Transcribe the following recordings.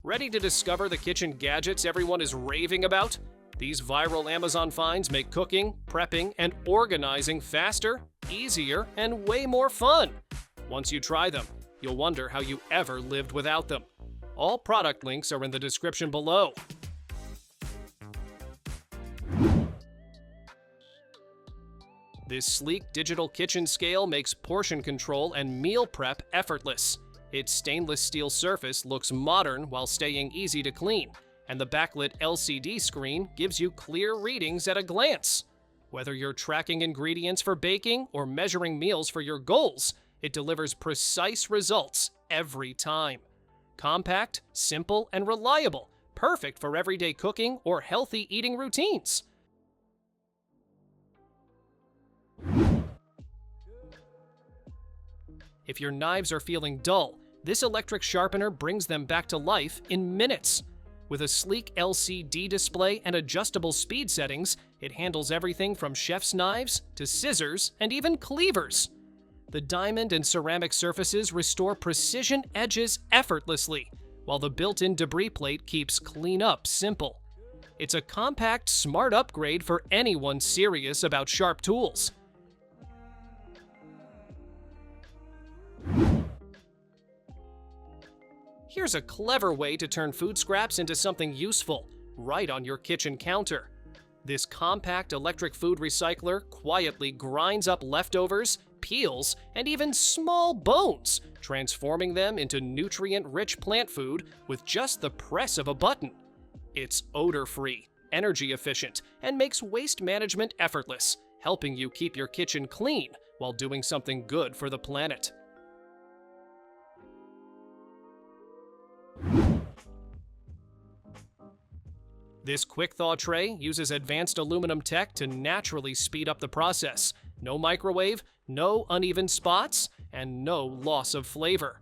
Ready to discover the kitchen gadgets everyone is raving about? These viral Amazon finds make cooking, prepping, and organizing faster, easier, and way more fun. Once you try them, you'll wonder how you ever lived without them. All product links are in the description below. This sleek digital kitchen scale makes portion control and meal prep effortless. Its stainless steel surface looks modern while staying easy to clean, and the backlit LCD screen gives you clear readings at a glance. Whether you're tracking ingredients for baking or measuring meals for your goals, it delivers precise results every time. Compact, simple, and reliable, perfect for everyday cooking or healthy eating routines. If your knives are feeling dull, this electric sharpener brings them back to life in minutes. With a sleek LCD display and adjustable speed settings, it handles everything from chef's knives to scissors and even cleavers. The diamond and ceramic surfaces restore precision edges effortlessly, while the built-in debris plate keeps cleanup simple. It's a compact, smart upgrade for anyone serious about sharp tools. Here's a clever way to turn food scraps into something useful, right on your kitchen counter. This compact electric food recycler quietly grinds up leftovers, peels, and even small bones, transforming them into nutrient-rich plant food with just the press of a button. It's odor-free, energy-efficient, and makes waste management effortless, helping you keep your kitchen clean while doing something good for the planet. This quick thaw tray uses advanced aluminum tech to naturally speed up the process. No microwave, no uneven spots, and no loss of flavor.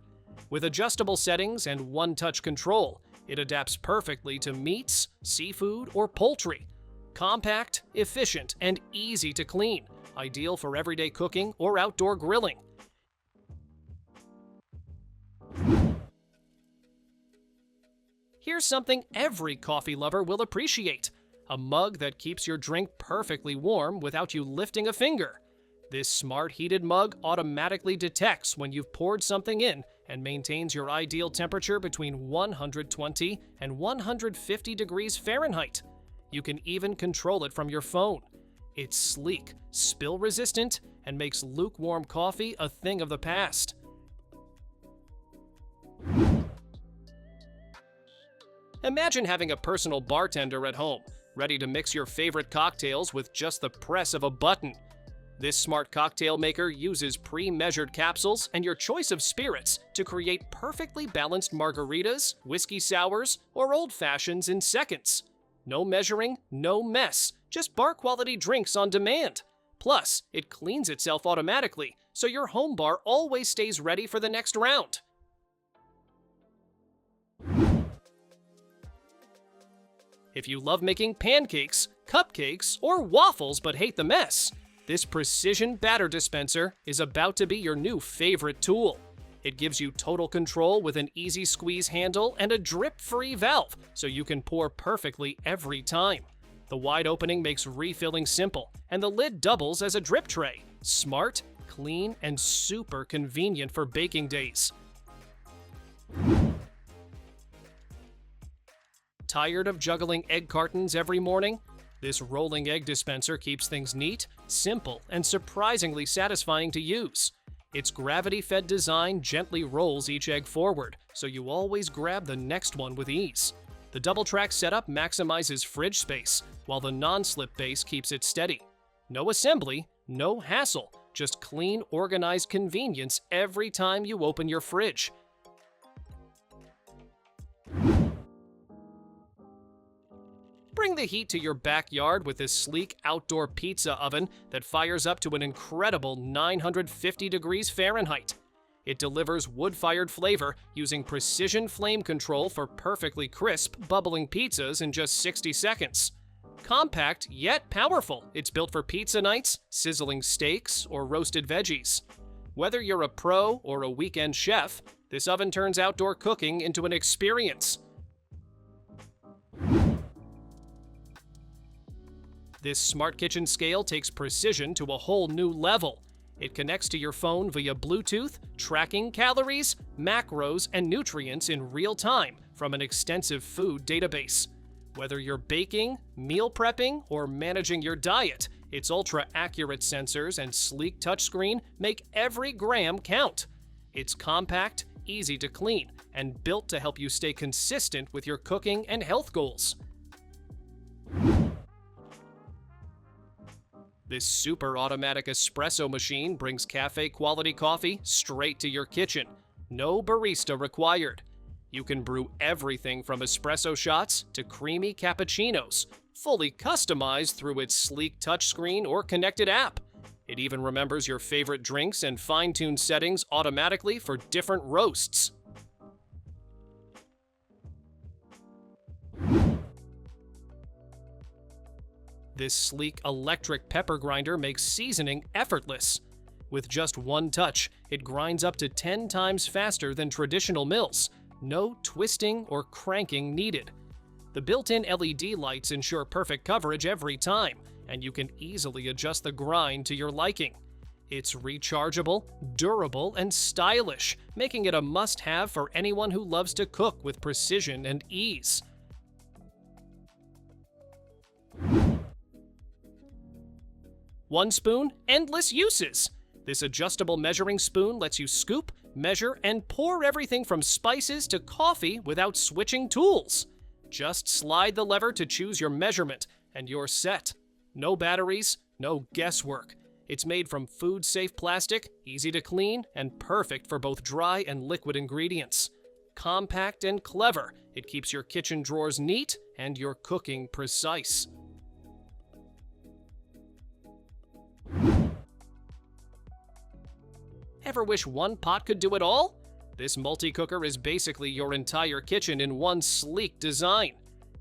With adjustable settings and one-touch control, it adapts perfectly to meats, seafood, or poultry. Compact, efficient, and easy to clean, ideal for everyday cooking or outdoor grilling. Here's something every coffee lover will appreciate: a mug that keeps your drink perfectly warm without you lifting a finger. This smart heated mug automatically detects when you've poured something in and maintains your ideal temperature between 120 and 150 degrees Fahrenheit. You can even control it from your phone. It's sleek, spill-resistant, and makes lukewarm coffee a thing of the past. Imagine having a personal bartender at home, ready to mix your favorite cocktails with just the press of a button. This smart cocktail maker uses pre-measured capsules and your choice of spirits to create perfectly balanced margaritas, whiskey sours, or old fashions in seconds. No measuring, no mess, just bar-quality drinks on demand. Plus, it cleans itself automatically, so your home bar always stays ready for the next round. If you love making pancakes, cupcakes, or waffles but hate the mess, this precision batter dispenser is about to be your new favorite tool. It gives you total control with an easy squeeze handle and a drip-free valve, so you can pour perfectly every time. The wide opening makes refilling simple, and the lid doubles as a drip tray. Smart, clean, and super convenient for baking days. Tired of juggling egg cartons every morning? This rolling egg dispenser keeps things neat, simple, and surprisingly satisfying to use. Its gravity-fed design gently rolls each egg forward, so you always grab the next one with ease. The double-track setup maximizes fridge space, while the non-slip base keeps it steady. No assembly, no hassle, just clean, organized convenience every time you open your fridge. Bring the heat to your backyard with this sleek outdoor pizza oven that fires up to an incredible 950 degrees Fahrenheit. It delivers wood-fired flavor using precision flame control for perfectly crisp, bubbling pizzas in just 60 seconds. Compact yet powerful, it's built for pizza nights, sizzling steaks, or roasted veggies. Whether you're a pro or a weekend chef, this oven turns outdoor cooking into an experience. This smart kitchen scale takes precision to a whole new level. It connects to your phone via Bluetooth, tracking calories, macros, and nutrients in real time from an extensive food database. Whether you're baking, meal prepping, or managing your diet, its ultra-accurate sensors and sleek touchscreen make every gram count. It's compact, easy to clean, and built to help you stay consistent with your cooking and health goals. This super automatic espresso machine brings cafe-quality coffee straight to your kitchen. No barista required. You can brew everything from espresso shots to creamy cappuccinos, fully customized through its sleek touchscreen or connected app. It even remembers your favorite drinks and fine-tuned settings automatically for different roasts. This sleek electric pepper grinder makes seasoning effortless. With just one touch, it grinds up to 10 times faster than traditional mills. No twisting or cranking needed. The built-in LED lights ensure perfect coverage every time, and you can easily adjust the grind to your liking. It's rechargeable, durable, and stylish, making it a must-have for anyone who loves to cook with precision and ease. One spoon, endless uses. This adjustable measuring spoon lets you scoop, measure, and pour everything from spices to coffee without switching tools. Just slide the lever to choose your measurement, and you're set. No batteries, no guesswork. It's made from food-safe plastic, easy to clean, and perfect for both dry and liquid ingredients. Compact and clever, it keeps your kitchen drawers neat and your cooking precise. Ever wish one pot could do it all? This multi-cooker is basically your entire kitchen in one sleek design.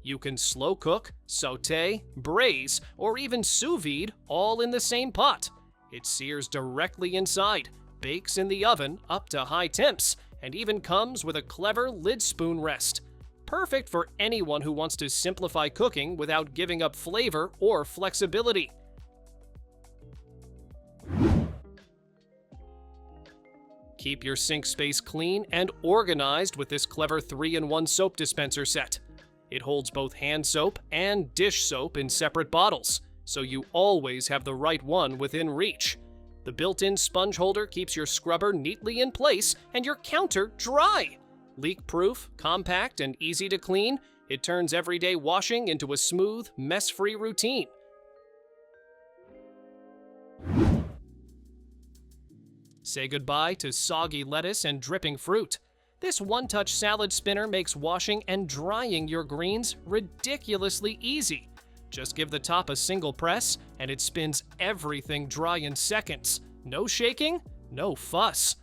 You can slow cook, sauté, braise, or even sous vide all in the same pot. It sears directly inside, bakes in the oven up to high temps, and even comes with a clever lid spoon rest. Perfect for anyone who wants to simplify cooking without giving up flavor or flexibility. Keep your sink space clean and organized with this clever 3-in-1 soap dispenser set. It holds both hand soap and dish soap in separate bottles, so you always have the right one within reach. The built-in sponge holder keeps your scrubber neatly in place and your counter dry. Leak-proof, compact, and easy to clean, it turns everyday washing into a smooth, mess-free routine. Say goodbye to soggy lettuce and dripping fruit. This one-touch salad spinner makes washing and drying your greens ridiculously easy. Just give the top a single press, and it spins everything dry in seconds. No shaking, no fuss.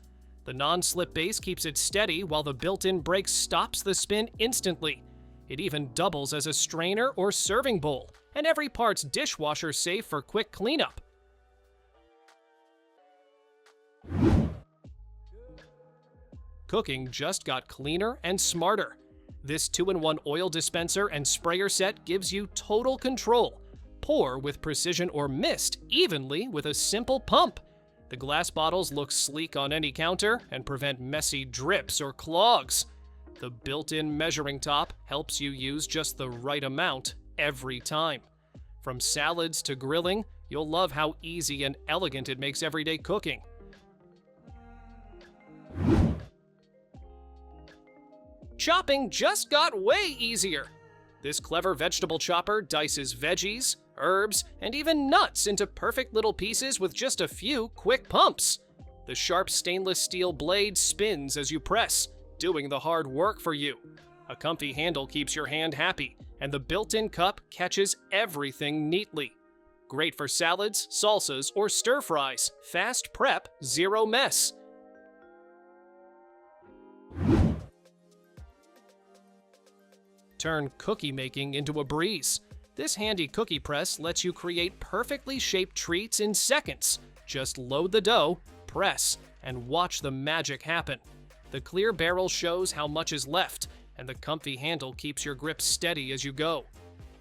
The non-slip base keeps it steady while the built-in brake stops the spin instantly. It even doubles as a strainer or serving bowl, and every part's dishwasher safe for quick cleanup. Cooking just got cleaner and smarter. This 2-in-1 oil dispenser and sprayer set gives you total control. Pour with precision or mist evenly with a simple pump. The glass bottles look sleek on any counter and prevent messy drips or clogs. The built-in measuring top helps you use just the right amount every time. From salads to grilling, you'll love how easy and elegant it makes everyday cooking. Chopping just got way easier. This clever vegetable chopper dices veggies, herbs, and even nuts into perfect little pieces with just a few quick pumps. The sharp stainless steel blade spins as you press, doing the hard work for you. A comfy handle keeps your hand happy, and the built-in cup catches everything neatly. Great for salads, salsas, or stir-fries. Fast prep, zero mess. Turn cookie making into a breeze. This handy cookie press lets you create perfectly shaped treats in seconds. Just load the dough, press, and watch the magic happen. The clear barrel shows how much is left, and the comfy handle keeps your grip steady as you go.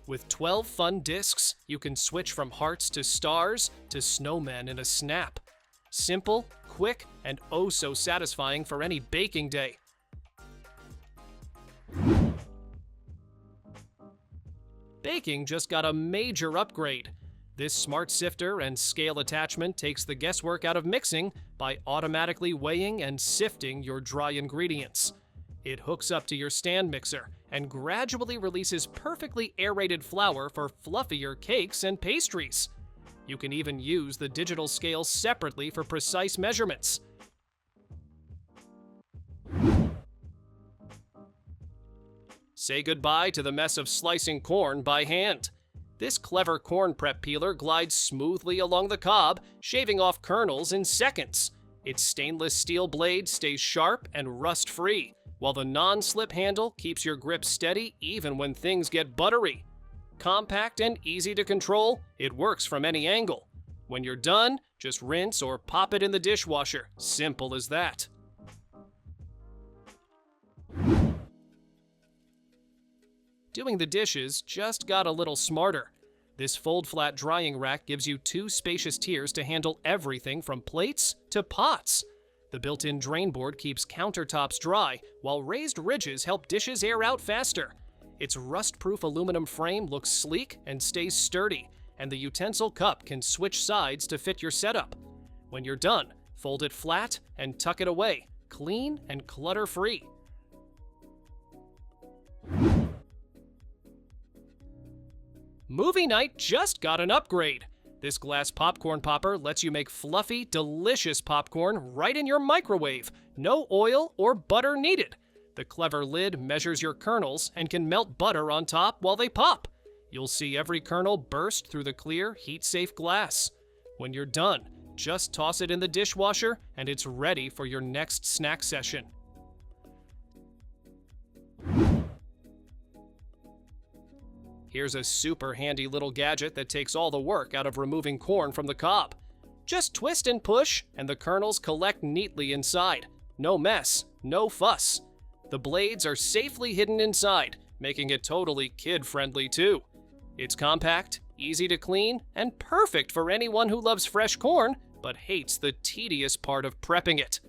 With 12 fun discs, you can switch from hearts to stars to snowmen in a snap. Simple, quick, and oh so satisfying for any baking day. Baking just got a major upgrade. This smart sifter and scale attachment takes the guesswork out of mixing by automatically weighing and sifting your dry ingredients. It hooks up to your stand mixer and gradually releases perfectly aerated flour for fluffier cakes and pastries. You can even use the digital scale separately for precise measurements. Say goodbye to the mess of slicing corn by hand. This clever corn prep peeler glides smoothly along the cob, shaving off kernels in seconds. Its stainless steel blade stays sharp and rust-free, while the non-slip handle keeps your grip steady even when things get buttery. Compact and easy to control, it works from any angle. When you're done, just rinse or pop it in the dishwasher. Simple as that. Doing the dishes just got a little smarter. This fold-flat drying rack gives you 2 spacious tiers to handle everything from plates to pots. The built-in drain board keeps countertops dry, while raised ridges help dishes air out faster. Its rust-proof aluminum frame looks sleek and stays sturdy, and the utensil cup can switch sides to fit your setup. When you're done, fold it flat and tuck it away, clean and clutter-free. Movie night just got an upgrade. This glass popcorn popper lets you make fluffy, delicious popcorn right in your microwave. No oil or butter needed. The clever lid measures your kernels and can melt butter on top while they pop. You'll see every kernel burst through the clear, heat-safe glass. When you're done, just toss it in the dishwasher and it's ready for your next snack session. Here's a super handy little gadget that takes all the work out of removing corn from the cob. Just twist and push, and the kernels collect neatly inside. No mess, no fuss. The blades are safely hidden inside, making it totally kid-friendly too. It's compact, easy to clean, and perfect for anyone who loves fresh corn, but hates the tedious part of prepping it.